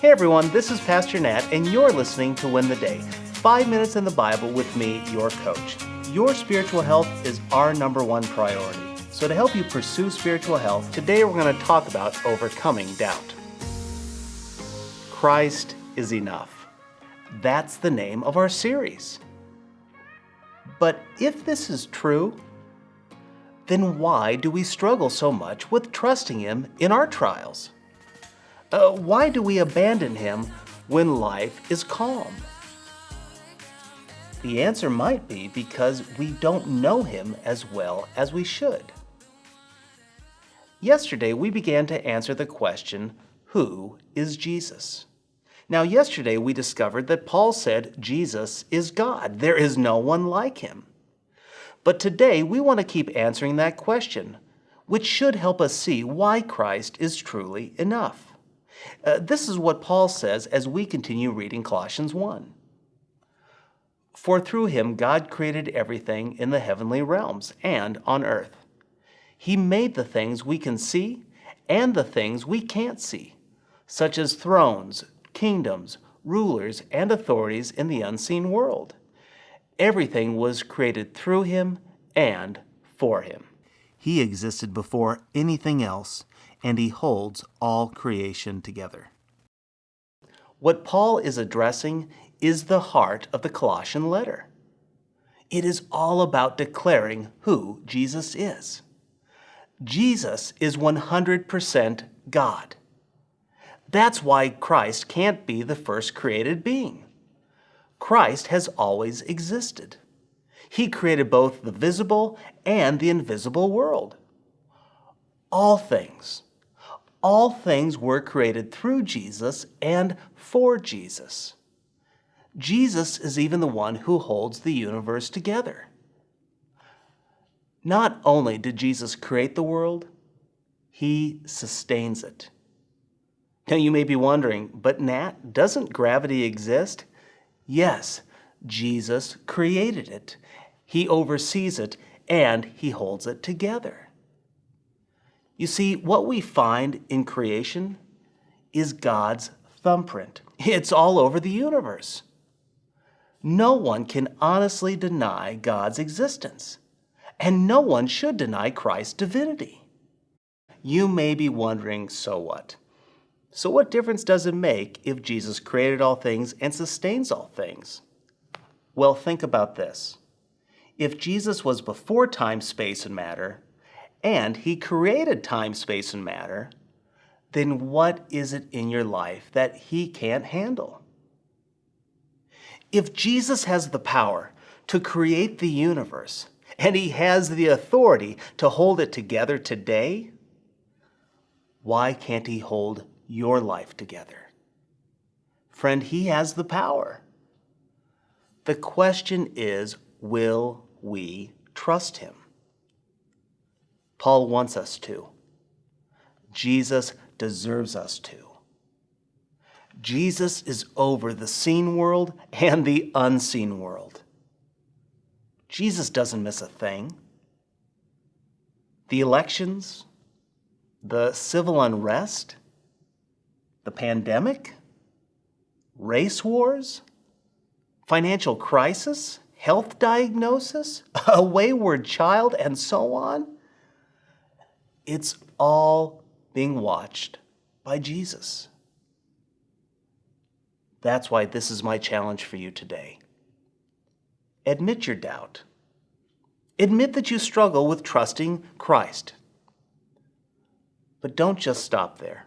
Hey everyone, this is Pastor Nat, and you're listening to Win the Day. 5 minutes in the Bible with me, your coach. Your spiritual health is our number one priority. So to help you pursue spiritual health, today we're going to talk about overcoming doubt. Christ is enough. That's the name of our series. But if this is true, then why do we struggle so much with trusting Him in our trials? Why do we abandon Him when life is calm? The answer might be because we don't know Him as well as we should. Yesterday, we began to answer the question, who is Jesus? Now, yesterday we discovered that Paul said Jesus is God. There is no one like Him. But today we want to keep answering that question, which should help us see why Christ is truly enough. This is what Paul says as we continue reading Colossians 1. For through Him God created everything in the heavenly realms and on earth. He made the things we can see and the things we can't see, such as thrones, kingdoms, rulers, and authorities in the unseen world. Everything was created through Him and for Him. He existed before anything else, and He holds all creation together. What Paul is addressing is the heart of the Colossian letter. It is all about declaring who Jesus is. Jesus is 100% God. That's why Christ can't be the first created being. Christ has always existed. He created both the visible and the invisible world. All things were created through Jesus and for Jesus. Jesus is even the one who holds the universe together. Not only did Jesus create the world, He sustains it. Now you may be wondering, but Nat, doesn't gravity exist? Yes, Jesus created it. He oversees it, and He holds it together. You see, what we find in creation is God's thumbprint. It's all over the universe. No one can honestly deny God's existence, and no one should deny Christ's divinity. You may be wondering, so what? So what difference does it make if Jesus created all things and sustains all things? Well, think about this. If Jesus was before time, space, and matter, and He created time, space, and matter, then what is it in your life that He can't handle? If Jesus has the power to create the universe, and He has the authority to hold it together today, why can't He hold your life together? Friend, He has the power. The question is, will we trust Him? Paul wants us to. Jesus deserves us to. Jesus is over the seen world and the unseen world. Jesus doesn't miss a thing. The elections, the civil unrest, the pandemic, race wars, financial crisis, health diagnosis, a wayward child, and so on. It's all being watched by Jesus. That's why this is my challenge for you today. Admit your doubt. Admit that you struggle with trusting Christ. But don't just stop there.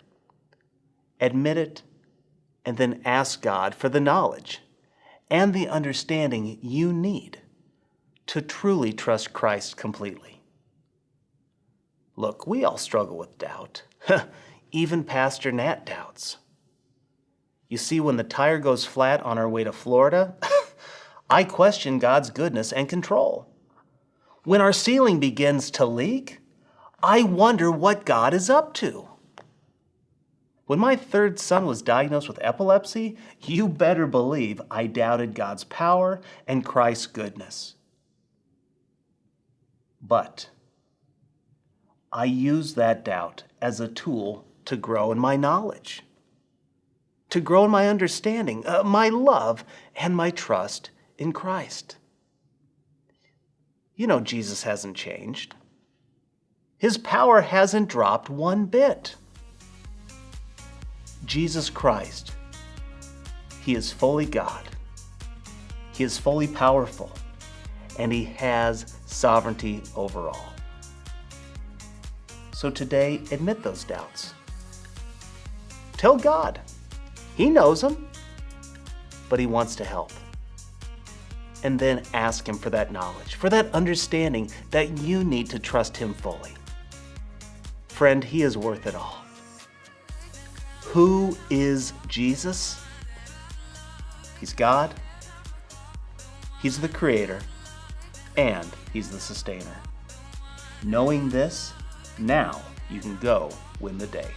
Admit it, and then ask God for the knowledge and the understanding you need to truly trust Christ completely. Look, we all struggle with doubt. Even Pastor Nat doubts. You see, when the tire goes flat on our way to Florida, I question God's goodness and control. When our ceiling begins to leak, I wonder what God is up to. When my third son was diagnosed with epilepsy, you better believe I doubted God's power and Christ's goodness. But I use that doubt as a tool to grow in my knowledge, to grow in my understanding, my love, and my trust in Christ. You know Jesus hasn't changed. His power hasn't dropped one bit. Jesus Christ, He is fully God. He is fully powerful, and He has sovereignty over all. So today, admit those doubts. Tell God. He knows them, but He wants to help. And then ask Him for that knowledge, for that understanding that you need to trust Him fully. Friend, He is worth it all. Who is Jesus? He's God, He's the Creator, and He's the Sustainer. Knowing this, now you can go win the day.